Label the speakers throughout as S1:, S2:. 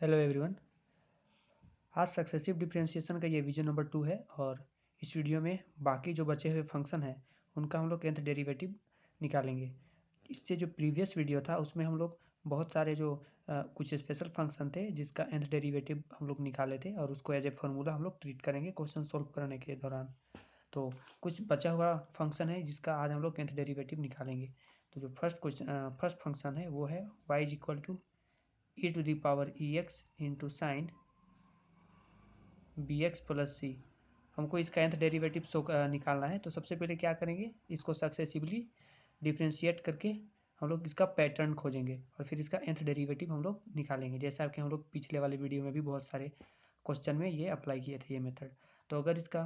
S1: Hello everyone. आज successive differentiation का ये वीडियो नंबर 2 है और इस वीडियो में बाकी जो बचे हुए फंक्शन हैं उनका हम लोग nth डेरिवेटिव निकालेंगे। इससे जो प्रीवियस वीडियो था उसमें हम लोग बहुत सारे जो कुछ स्पेशल फंक्शन थे जिसका nth डेरिवेटिव हम लोग निकाले थे और उसको एज ए फार्मूला हम लोग ट्रीट करेंगे क्वेश्चन सॉल्व करने के दौरान। तो कुछ बचा हुआ फंक्शन है जिसका आज हम लोग nth डेरिवेटिव निकालेंगे। तो जो फर्स्ट फंक्शन है वो है y is equal to e to the power e x into sine b x plus c. हमको इसका nth डेरिवेटिव निकालना है। तो सबसे पहले क्या करेंगे, इसको सक्सेसिवली डिफ्रेंशिएट करके हम लोग इसका पैटर्न खोजेंगे और फिर इसका nth डेरिवेटिव हम लोग निकालेंगे, जैसा कि हम लोग पिछले वाले वीडियो में भी बहुत सारे क्वेश्चन में ये अप्लाई किए थे ये मेथड। तो अगर इसका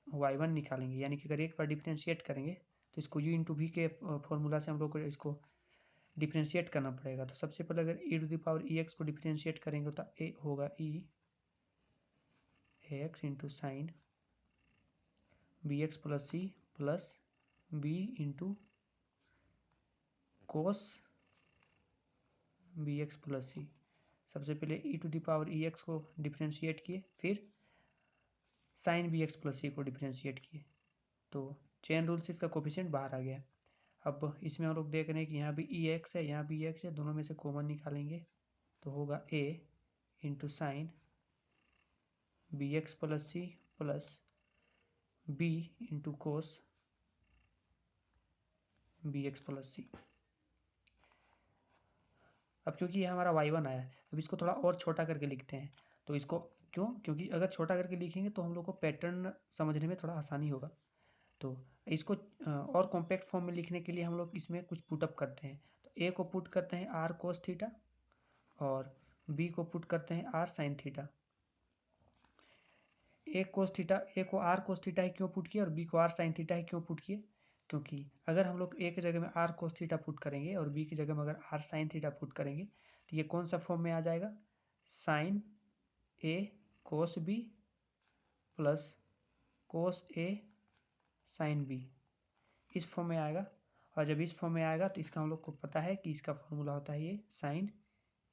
S1: y1 निकालेंगे, यानी कि अगर एक बार डिफ्रेंशिएट करेंगे तो इसको u इंटू वी के फॉर्मूला से हम लोग को इसको डिफ्रेंशिएट करना पड़ेगा। तो सबसे पहले अगर e to the power e x को डिफ्रेंशिएट करेंगे तो ए होगा e x into sine b x plus c plus b into cos b x plus c. सबसे पहले e to the power e x को डिफ्रेंशिएट किए, फिर sine b x plus c को डिफ्रेंशिएट किए, तो चेन रूल से इसका कोफिशिएंट बाहर आ गया। अब इसमें हम लोग देख रहे हैं कि यहाँ भी ई एक्स है, यहाँ भी ई एक्स है, दोनों में से कॉमन निकालेंगे तो होगा a into sine b x plus c plus b into cos b x plus c. अब क्योंकि ये हमारा y1 आया है, अब इसको थोड़ा और छोटा करके लिखते हैं। तो इसको क्योंकि अगर छोटा करके लिखेंगे तो हम लोग को पैटर्न समझने में थोड़ा आसानी होगा। तो इसको और कॉम्पैक्ट फॉर्म में लिखने के लिए हम लोग इसमें कुछ पुटअप करते हैं। तो ए को पुट करते हैं आर कोस थीटा और बी को पुट करते हैं आर साइन थीटा। ए को आर कोस थीटा ही क्यों पुट किया और बी को आर साइन थीटा ही क्यों पुट किए, क्योंकि अगर हम लोग ए की जगह में आर कोस थीटा पुट करेंगे और बी की जगह में अगर आर साइन थीटा पुट करेंगे तो ये कौन सा फॉर्म में आ जाएगा, sign a cos B plus cos a sine b, इस फॉर्म में आएगा। और जब इस फॉर्म में आएगा तो इसका हम लोग को पता है कि इसका फॉर्मूला होता है ये साइन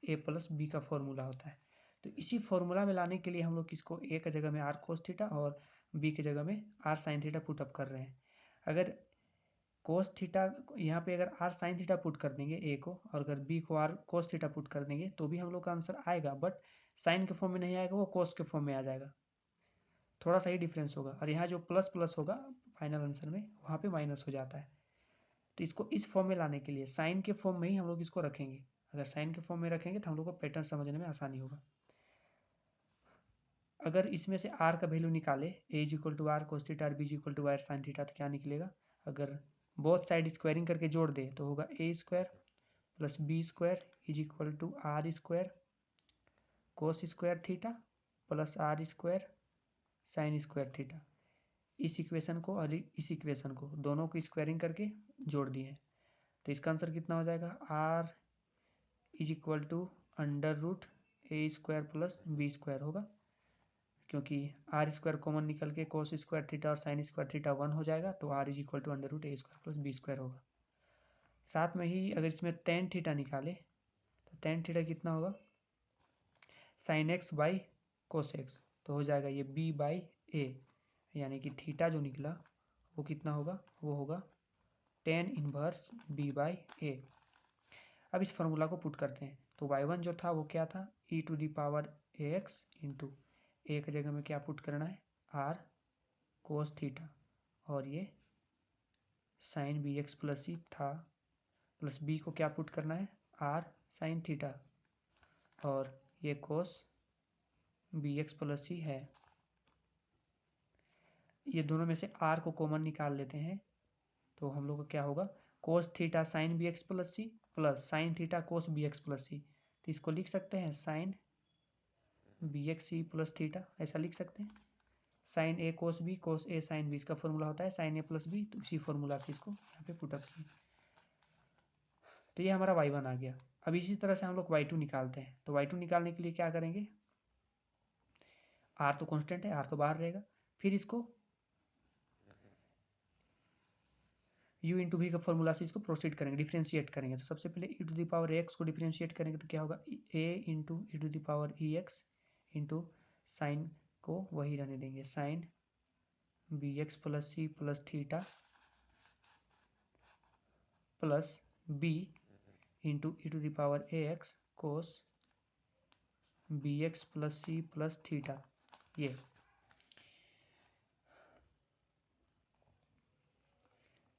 S1: ए प्लस बी का फॉर्मूला होता है। तो इसी फॉर्मूला में लाने के लिए हम लोग इसको ए की जगह में आर कोस थीटा और बी की जगह में आर साइन थीटा पुटअप कर रहे हैं। अगर कोस थीटा यहाँ पे अगर आर साइन थीटा पुट कर देंगे ए को और अगर बी को आर कोस थीटा पुट कर देंगे तो भी हम लोग का आंसर आएगा, बट साइन के फॉर्म में नहीं आएगा, वो कोस के फॉर्म में आ जाएगा। थोड़ा सा ही डिफरेंस होगा और यहाँ जो प्लस प्लस होगा फाइनल आंसर में वहाँ पे माइनस हो जाता है। तो इसको इस फॉर्म में लाने के लिए साइन के फॉर्म में ही हम लोग इसको रखेंगे। अगर साइन के फॉर्म में रखेंगे तो हम लोग को पैटर्न समझने में आसानी होगा। अगर इसमें से आर का वैल्यू निकाले a is equal to r cos theta और b is equal to r sine theta तो क्या निकलेगा, अगर बोथ साइड स्क्वायरिंग करके जोड़ दे तो होगा a square plus b square is equal to r square cos square theta plus r square sine square theta. इस इक्वेशन को और इस इक्वेशन को दोनों को स्क्वायरिंग करके जोड़ दिए, तो इसका आंसर कितना हो जाएगा, r is equal to under root a square plus b square होगा, क्योंकि आर स्क्वायर कॉमन निकल के कोस स्क्वायर थीटा और साइन स्क्वायर थीटा 1 हो जाएगा, तो r is equal to under root a square plus b square होगा। साथ में ही अगर इसमें टेन थीटा निकाले तो टेन थीटा कितना होगा, sine x by cos x, तो हो जाएगा ये बी बाई ए, यानी कि थीटा जो निकला वो कितना होगा, वो होगा टेन इनवर्स बी बाई ए। अब इस फॉर्मूला को पुट करते हैं तो y1 जो था वो क्या था, e to the power a x into a की जगह में क्या पुट करना है, आर कोस थीटा और ये साइन बी एक्स प्लस सी था, प्लस बी को क्या पुट करना है, आर साइन थीटा और ये कोस बी एक्स प्लस सी है। ये दोनों में से आर को कॉमन निकाल लेते हैं तो हम लोग को क्या होगा, cos theta sine b x plus c plus sine theta cos b x plus c. तो इसको लिख सकते हैं sine b x c plus theta, ऐसा लिख सकते हैं। Sine a cos a sine b, इसका फॉर्मूला होता है साइन ए प्लस बी, तो इसी फॉर्मूला से इसको यहाँ पे पुटअप किए। तो ये हमारा y1 आ गया। अब इसी तरह से हम लोग y2 निकालते हैं। तो y2 निकालने के लिए क्या करेंगे, r तो कांस्टेंट है, r तो बाहर रहेगा, फिर इसको u इंटू वी का फॉर्मूला से इसको प्रोसीड करेंगे, डिफ्रेंशिएट करेंगे। तो सबसे पहले e to the power x को डिफ्रेंशिएट करेंगे तो क्या होगा, a into e to the power e x into sine को वही रहने देंगे, sine b x plus c plus theta plus b into e to the power a x cos b x plus c plus theta. ये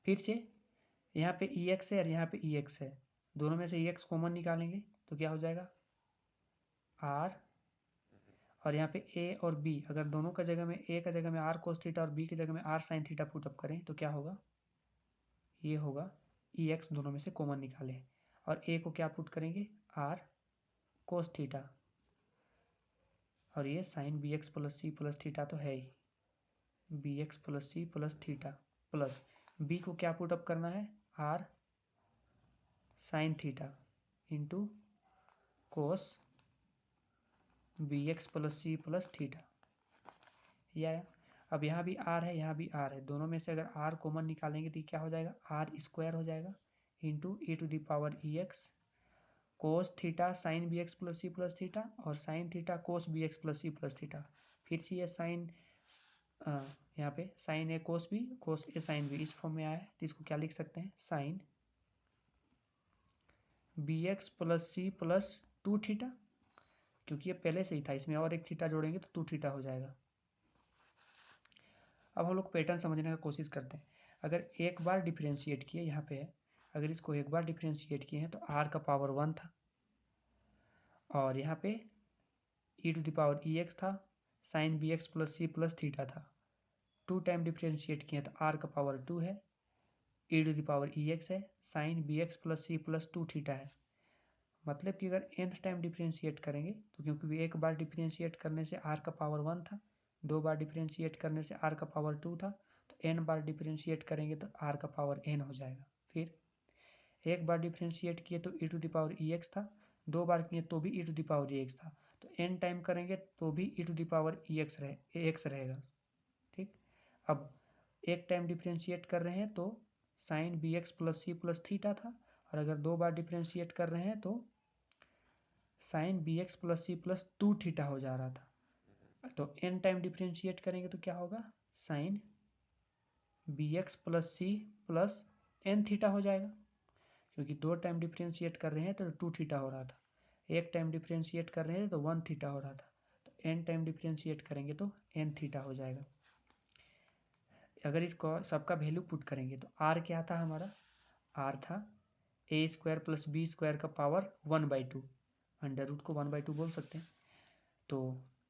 S1: फिर से यहाँ पे ई x है और यहाँ पे ई एक्स है, दोनों में से ई एक्स कॉमन निकालेंगे तो क्या हो जाएगा आर, और यहाँ पे ए और बी अगर दोनों का जगह में, ए का जगह में आर कोस थीटा और बी की जगह में आर साइन थीटा पुटअप करें तो क्या होगा, ये होगा ई एक्स, दोनों में से कॉमन निकालें और ए को क्या पुट करेंगे आर कोस थीटा, और ये sine b x plus c plus theta तो है ही, b x plus c plus theta plus b को क्या पुटअप करना है r sine theta into cos b x plus c plus theta. या अब यहाँ भी आर है, यहाँ भी आर है, दोनों में से अगर आर कॉमन निकालेंगे तो क्या हो जाएगा आर स्क्वायर हो जाएगा into e to the power e x cos theta sine b x plus c plus theta और sine theta cos b x plus c plus theta. फिर से ये साइन, यहाँ पे sine a cos b cos a sine b इस form में आया है तो इसको क्या लिख सकते हैं sine b x plus c plus two theta, क्योंकि ये पहले से ही था, इसमें और एक थीटा जोड़ेंगे तो टू थीटा हो जाएगा। अब हम लोग पैटर्न समझने का कोशिश करते हैं। अगर एक बार डिफ्रेंशिएट किए, यहाँ पे है, अगर इसको एक बार डिफ्रेंशिएट किए हैं तो आर का पावर 1 था और यहाँ पे e to the power e x था, sine b x plus c plus theta था। 2 टाइम डिफ्रेंशिएट किए तो आर का पावर 2 है, e to the power e x है, sine b x plus c plus two theta है। मतलब कि अगर nth टाइम डिफ्रेंशिएट करेंगे तो क्योंकि एक बार डिफ्रेंशिएट करने से आर का पावर 1 था, 2 बार डिफ्रेंशिएट करने से आर का पावर 2 था, तो n बार डिफ्रेंशिएट करेंगे तो आर का पावर n हो जाएगा। फिर एक बार डिफ्रेंशिएट किए तो e to the power e x था, 2 बार किए तो भी e to the power e x था, तो n टाइम करेंगे तो भी e to the power e x रहेगा। ठीक, अब एक टाइम डिफ्रेंशिएट कर रहे हैं तो sine b x plus c plus theta था, और अगर 2 बार डिफ्रेंशिएट कर रहे हैं तो sine b x plus c plus two theta हो जा रहा था। तो n टाइम डिफ्रेंशिएट करेंगे तो क्या होगा sine b x plus c plus n theta हो जाएगा, क्योंकि 2 टाइम डिफ्रेंशिएट कर रहे हैं तो टू थीटा हो रहा था, एक टाइम डिफ्रेंशिएट कर रहे हैं तो 1 थीटा हो रहा था, तो n टाइम डिफ्रेंशिएट करेंगे तो n थीटा हो जाएगा। अगर इसको सबका वैल्यू पुट करेंगे तो r क्या था हमारा, r था ए स्क्वायर प्लस बी स्क्वायर का पावर 1/2, अंडर रूट को 1/2 बोल सकते हैं। तो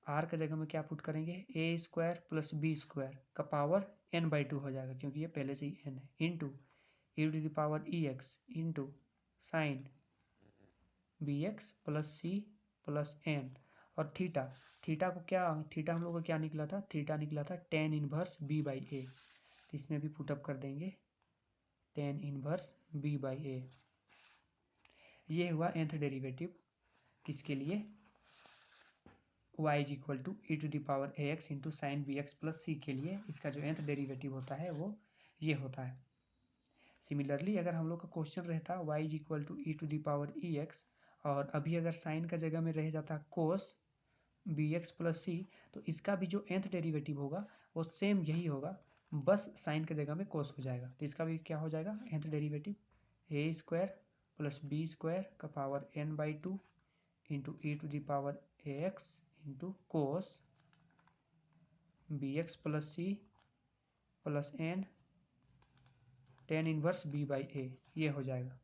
S1: r का जगह में क्या पुट करेंगे a square plus b square का पावर n/2 हो जाएगा, क्योंकि ये पहले से ही n है, into e to the power e x into sine b x plus c plus n, और थीटा, थीटा को क्या, थीटा हम लोग का क्या निकला था, थीटा निकला था tan inverse b by a, तो इसमें भी पुटअप कर देंगे tan inverse b by a. ये हुआ nth डेरिवेटिव किसके लिए, y is equal to e to the power a x into sine b x plus c के लिए इसका जो nth डेरिवेटिव होता है वो ये होता है। सिमिलरली अगर हम लोग का क्वेश्चन रहता y is equal to e to the power e x, और अभी अगर साइन का जगह में रह जाता cos b x plus c, तो इसका भी जो nth डेरिवेटिव होगा वो सेम यही होगा, बस साइन के जगह में कोस हो जाएगा, तो इसका भी क्या हो जाएगा nth derivative a square plus b square का power n/2 into e to the power a x into cos b x plus c plus n tan inverse b by a, ये हो जाएगा,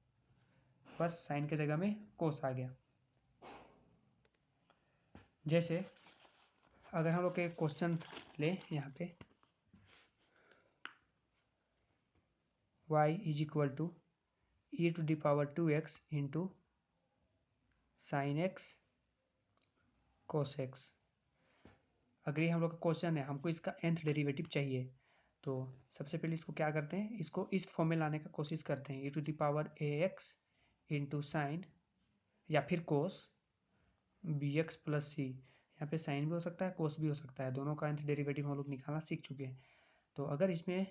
S1: बस साइन के जगह में कोस आ गया। जैसे अगर हम लोग एक क्वेश्चन ले यहाँ पे y is equal to e to the power 2x into sine x cos x, अगर ये हम लोग का क्वेश्चन है, हमको इसका nth डेरिवेटिव चाहिए, तो सबसे पहले इसको क्या करते हैं, इसको इस फॉर्म में लाने का कोशिश करते हैं, e to the power a x into sine या फिर cos b x plus c, यहाँ पे साइन भी हो सकता है कोस भी हो सकता है, दोनों का nth डेरिवेटिव हम लोग निकालना सीख चुके हैं। तो अगर इसमें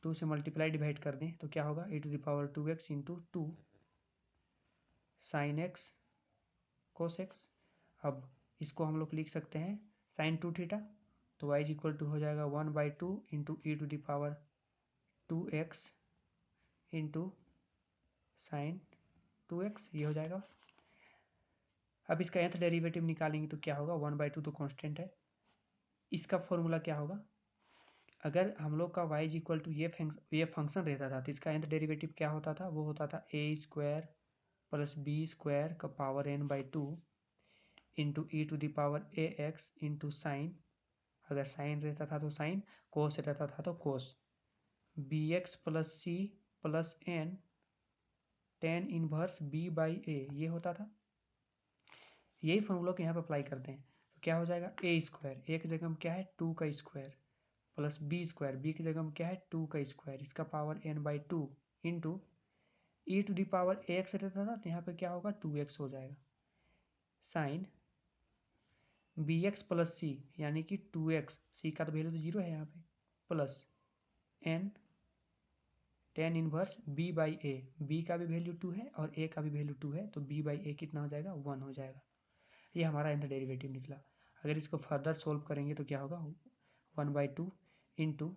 S1: 2 से मल्टीप्लाई डिवाइड कर दें तो क्या होगा e⁻²x into 2 sign x cos x. अब इसको हम लोग लिख सकते हैं साइन 2 थीटा, तो y इक्वल टू हो जाएगा 1/2 into e⁻²x into sine 2x, ये हो जाएगा। अब इसका nth डेरिवेटिव निकालेंगे तो क्या होगा 1/2 तो कांस्टेंट है। इसका फॉर्मूला क्या होगा, अगर हम लोग का y इक्वल टू ये फंक्शन रहता था तो इसका nth डेरिवेटिव क्या होता था, वो होता था a² प्लस b² का power n/2 into e⁻ax into sine, अगर साइन रहता था तो साइन, कोस रहता था तो कोस, bx plus c plus n tan inverse b/a, ये होता था। यही फॉर्मूला को यहाँ पर अप्लाई करते हैं तो क्या हो जाएगा a², a की जगह में क्या है 2 का स्क्वायर, प्लस b² b की जगह में क्या है 2 का स्क्वायर, इसका पावर n/2 इंटू e⁻ax रहता था तो यहाँ पे क्या होगा 2x हो जाएगा, साइन bx प्लस c यानी कि 2x, c का तो वैल्यू तो 0 है यहाँ पे, plus n tan inverse b/a, b का भी वैल्यू 2 है और a का भी वैल्यू 2 है, तो b/a कितना हो जाएगा 1 हो जाएगा। ये हमारा nth डेरिवेटिव निकला। अगर इसको फर्दर सोल्व करेंगे तो क्या होगा 1/2 इंटू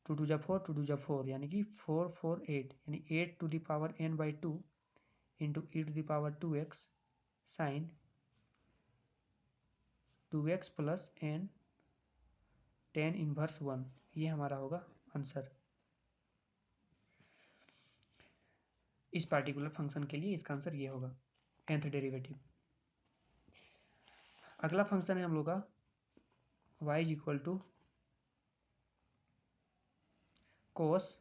S1: 2 2 जा 4 2 2 जा 4 यानी कि 4 4 8 यानी 8n/2 into e⁻²x sine 2x plus n tan inverse 1, ये हमारा होगा आंसर इस पार्टिकुलर फंक्शन के लिए। इसका आंसर ये होगा nth डेरिवेटिव। अगला फंक्शन है हम लोग का y equal to cos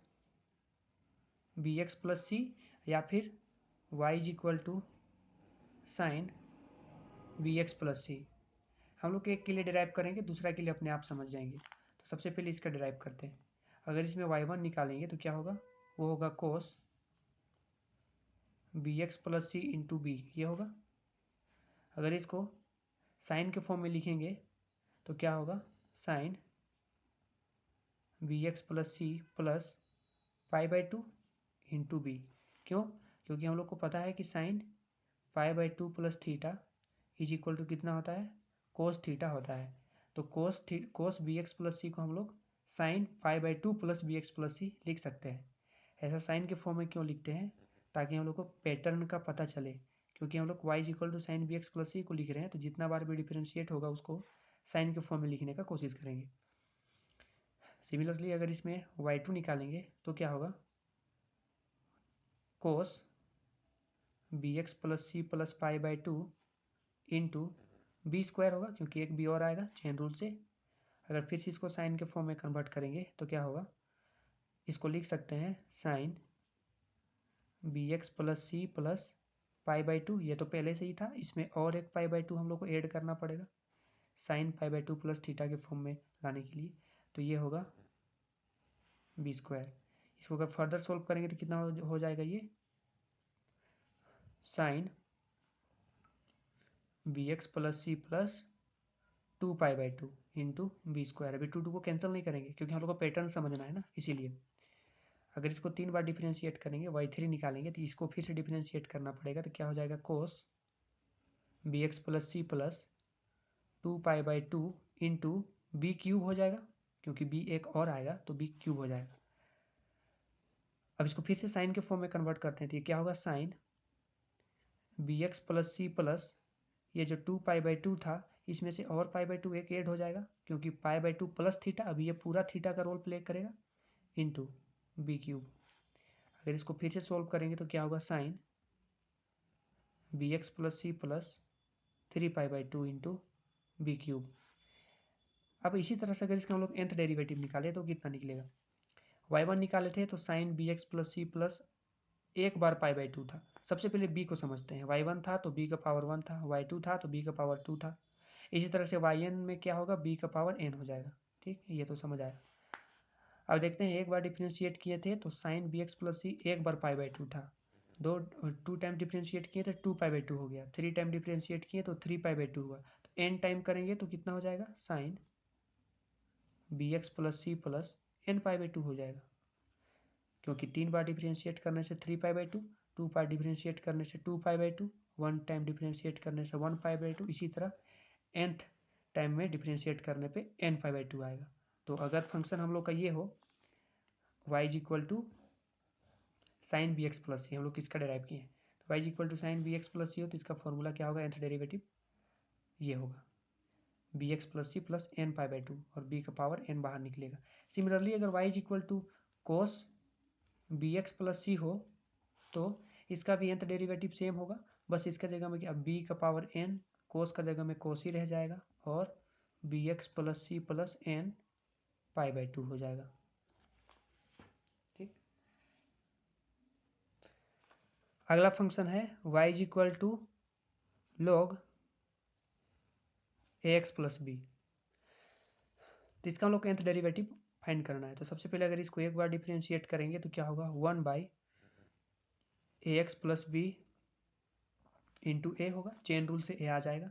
S1: bx plus c, या फिर y equal to sine bx plus c. हम लोग एक के लिए डिराइव करेंगे, दूसरा के लिए अपने आप समझ जाएंगे। तो सबसे पहले इसका डिराइव करते हैं। अगर इसमें y1 निकालेंगे तो क्या होगा, वो होगा कोस bx प्लस सी इंटू बी, ये होगा। अगर इसको साइन के फॉर्म में लिखेंगे तो क्या होगा sine bx plus c plus π/2 into b. क्यों, क्योंकि हम लोग को पता है कि sine π/2 plus theta is equal to कितना होता है कोस थीटा होता है। तो कोस bx प्लस सी को हम लोग साइन π/2 प्लस bx प्लस सी लिख सकते हैं। ऐसा साइन के फॉर्म में क्यों लिखते हैं, ताकि हम लोग को पैटर्न का पता चले, क्योंकि हम लोग y equal to sine bx plus c को लिख रहे हैं तो जितना बार भी डिफरेंशिएट होगा उसको साइन के फॉर्म में लिखने का कोशिश करेंगे। सिमिलरली अगर इसमें y2 निकालेंगे तो क्या होगा cos bx plus c plus π/2 into b² होगा, क्योंकि एक b और आएगा चेन रूल से। अगर फिर से इसको साइन के फॉर्म में कन्वर्ट करेंगे तो क्या होगा, इसको लिख सकते हैं sine bx plus c plus π/2, ये तो पहले से ही था, इसमें और एक π/2 हम लोग को ऐड करना पड़ेगा साइन π/2 प्लस थीटा के फॉर्म में लाने के लिए, तो ये होगा b²। इसको अगर फर्दर सोल्व करेंगे तो कितना हो जाएगा, ये sine bx plus c plus 2π/2 into b²। अभी 2 को कैंसिल नहीं करेंगे क्योंकि हम लोग को पैटर्न समझना है ना, इसीलिए। अगर इसको 3 बार डिफरेंशिएट करेंगे y3 निकालेंगे तो इसको फिर से डिफरेंशिएट करना पड़ेगा, तो क्या हो जाएगा cos bx plus c plus 2π/2 into b³ हो जाएगा, क्योंकि b एक और आएगा तो b³ हो जाएगा। अब इसको फिर से साइन के फॉर्म में कन्वर्ट करते हैं तो ये क्या होगा sine bx plus c plus ये जो 2π/2 था इसमें से और π/2 एक ऐड हो जाएगा, क्योंकि π/2 प्लस थीटा, अभी ये पूरा थीटा का रोल प्ले करेगा, इंटू b³। अगर इसको फिर से सोल्व करेंगे तो क्या होगा sine bx plus c plus 3π/2 into b³। अब इसी तरह से अगर इसका हम लोग nth डेरिवेटिव निकाले तो कितना निकलेगा, y1 निकाले थे तो sine bx plus c plus एक बार π/2 था। सबसे पहले b को समझते हैं, y1 था तो b का पावर 1 था, y2 था तो b का पावर 2 था। इसी तरह से yn में क्या होगा b का पावर n हो जाएगा। ठीक, ये तो समझ आया। अब देखते हैं, एक बार डिफ्रेंशिएट किए थे तो साइन bx प्लस सी एक बार π/2 था, 2 टाइम डिफ्रेंशिएट किए तो 2π/2 हो गया, 3 टाइम डिफ्रेंशिएट किए तो 3π/2 हुआ, तो n टाइम करेंगे तो कितना हो जाएगा sine bx plus c plus n pi by 2 हो जाएगा, क्योंकि 3 बार डिफ्रेंशिएट करने से 3 पाई बाई 2, 2 बार डिफ्रेंशिएट करने से 2 पाई बाई 2, 1 टाइम डिफ्रेंशिएट करने से 1 पाई बाई 2, इसी तरह nth टाइम में डिफ्रेंशिएट करने पे n पाई बाई 2 आएगा। तो अगर फंक्शन हम लोग का ये हो y is equal to sine b x plus c, हम लोग किसका डेराइव किए हैं, तो y is equal to sine b x plus c हो तो इसका फॉर्मूला क्या होगा, nth डेरिवेटिव ये होगा b x plus c plus n pi by 2 और b का पावर n बाहर निकलेगा। सिमिलरली अगर y is equal to cos b x plus c हो तो इसका भी nth डेरिवेटिव सेम होगा, बस इसका जगह में क्या b का पावर n, कोस का जगह में कोस ही रह जाएगा और b x plus c plus n pi by 2 हो जाएगा। ठीक, अगला फंक्शन है y is equal to log a x plus b. तो इसका हम लोग nth डेरिवेटिव फाइंड करना है। तो सबसे पहले अगर इसको एक बार डिफ्रेंशिएट करेंगे तो क्या होगा, 1 by a x plus b into a होगा, चेन रूल से ए आ जाएगा।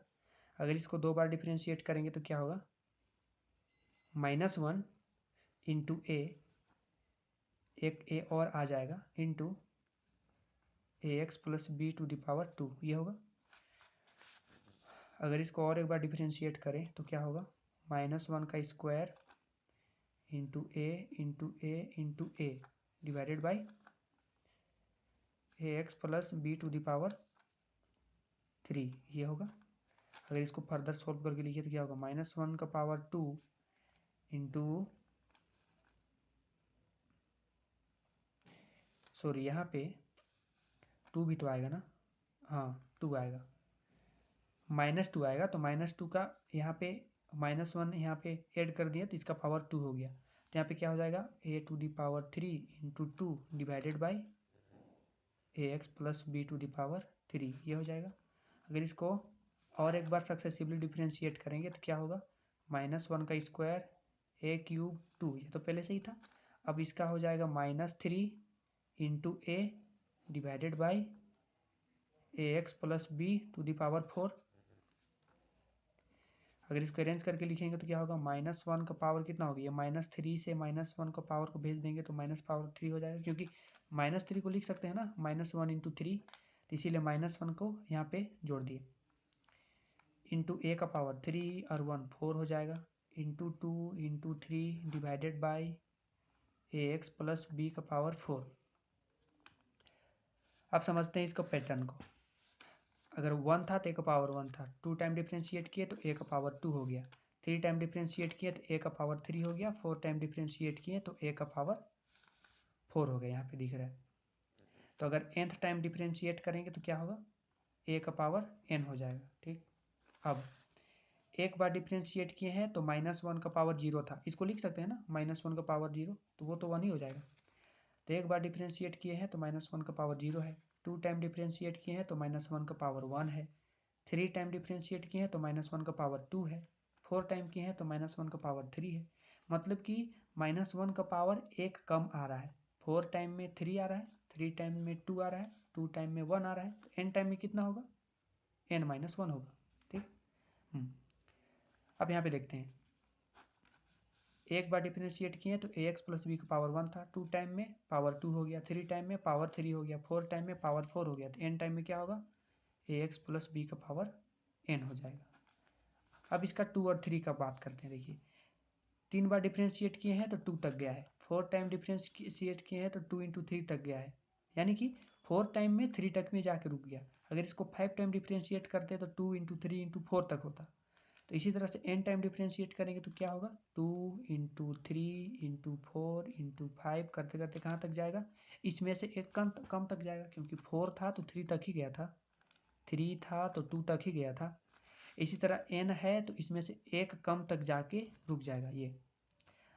S1: अगर इसको 2 बार डिफ्रेंशिएट करेंगे तो क्या होगा, -1 इंटू ए, एक ए और आ जाएगा, into a x plus b to the power 2, ये होगा। अगर इसको और एक बार डिफ्रेंशिएट करें तो क्या होगा, -1 का square into a into a into a divided by a x plus b to the power 3, ये होगा। अगर इसको फर्दर सॉल्व करके लिखिए तो क्या होगा, -1 का पावर 2 इंटू, सॉरी यहाँ पे 2 भी तो आएगा ना, हाँ 2 आएगा, -2 आएगा, तो -2 का यहाँ पे -1 यहाँ पे ऐड कर दिया तो इसका पावर 2 हो गया, तो यहाँ पे क्या हो जाएगा, a to the power 3 into 2 divided by a x plus b to the power 3, ये हो जाएगा। अगर इसको और एक बार सक्सेसिवली डिफ्रेंशिएट करेंगे तो क्या होगा, -1 का स्क्वायर ए क्यूब 2, ये तो पहले से ही था। अब इसका हो जाएगा -3 into a divided by a x plus b to the power 4। अगर इसको अरेंज करके लिखेंगे तो क्या होगा, -1 का पावर कितना हो गया, -3 से -1 का पावर को भेज देंगे तो -3 हो जाएगा, क्योंकि -3 को लिख सकते हैं ना -1 इंटू 3, तो इसीलिए -1 को यहाँ पे जोड़ दिए, इंटू ए का पावर 3 और 1 4 हो जाएगा, into 2 into 3 divided by a x plus b का पावर 4। अब समझते हैं इसका पैटर्न को। अगर 1 था तो ए का पावर 1 था, 2 टाइम डिफ्रेंशिएट किए तो ए का पावर 2 हो गया, 3 टाइम डिफ्रेंशिएट किए तो ए का पावर 3 हो गया, 4 टाइम डिफ्रेंशिएट किए तो ए का पावर 4 हो गया, यहाँ पे दिख रहा है। तो अगर nth टाइम डिफ्रेंशिएट करेंगे तो क्या होगा, ए का पावर n हो जाएगा। ठीक, अब एक बार डिफ्रेंशिएट किए हैं तो -1 का पावर 0 था, इसको लिख सकते हैं ना -1 का पावर 0, तो वो तो 1 ही हो जाएगा। तो एक बार डिफ्रेंशिएट किए हैं तो -1 का पावर 0 है, 2 टाइम डिफ्रेंशिएट किए हैं तो -1 का पावर 1 है, 3 टाइम डिफ्रेंशिएट किए हैं तो -1 का पावर 2 है, 4 टाइम किए हैं तो -1 का पावर 3 है। मतलब कि -1 का पावर एक कम आ रहा है, 4 टाइम में 3 आ रहा है, 3 टाइम में 2 आ रहा है, 2 टाइम में 1 आ रहा है, तो n टाइम में कितना होगा, n-1 होगा। ठीक, अब यहाँ पे देखते हैं, एक बार डिफरेंशिएट किए तो ए एक्स प्लस बी का पावर 1 था, 2 टाइम में पावर 2 हो गया, 3 टाइम में पावर 3 हो गया, 4 टाइम में पावर 4 हो गया, तो n टाइम में क्या होगा, ए एक्स प्लस बी का पावर n हो जाएगा। अब इसका 2 और 3 का बात करते हैं। देखिए 3 बार डिफ्रेंशिएट किए हैं तो 2 तक गया है, 4 टाइम डिफ्रेंशिएट किए हैं तो 2 इंटू 3 तक गया है, यानी कि 4 टाइम में 3 तक में जाके रुक गया। अगर इसको 5 टाइम डिफ्रेंशिएट करते तो 2 इंटू 3 इंटू 4 तक होता। तो इसी तरह से n टाइम डिफ्रेंशिएट करेंगे तो क्या होगा, 2 इंटू 3 इंटू 4 इंटू 5 करते करते कहाँ तक जाएगा, इसमें से एक कम तक जाएगा, क्योंकि 4 था तो 3 तक ही गया था, 3 था तो 2 तक ही गया था। इसी तरह n है तो इसमें से एक कम तक जाके रुक जाएगा ये।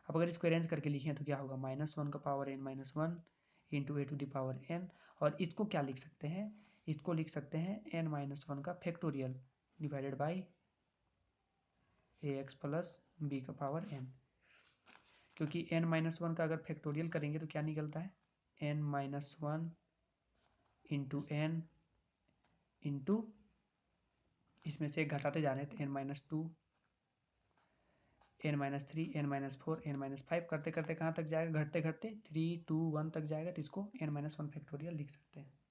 S1: अब अगर इसको अरेंज करके लिखें तो क्या होगा, -1 का power n-1 into a to the power n, और इसको क्या लिख सकते हैं, इसको लिख सकते हैं n-1 का factorial divided by a x plus b का पावर n, क्योंकि n-1 का अगर फैक्टोरियल करेंगे तो क्या निकलता है, n-1 इंटू n इंटू, इसमें से एक घटाते जा रहे हैं तो n-2 n-3 n-4 n-5 करते करते कहाँ तक जाएगा, घटते घटते 3 2 1 तक जाएगा, तो इसको n-1 फैक्टोरियल लिख सकते हैं।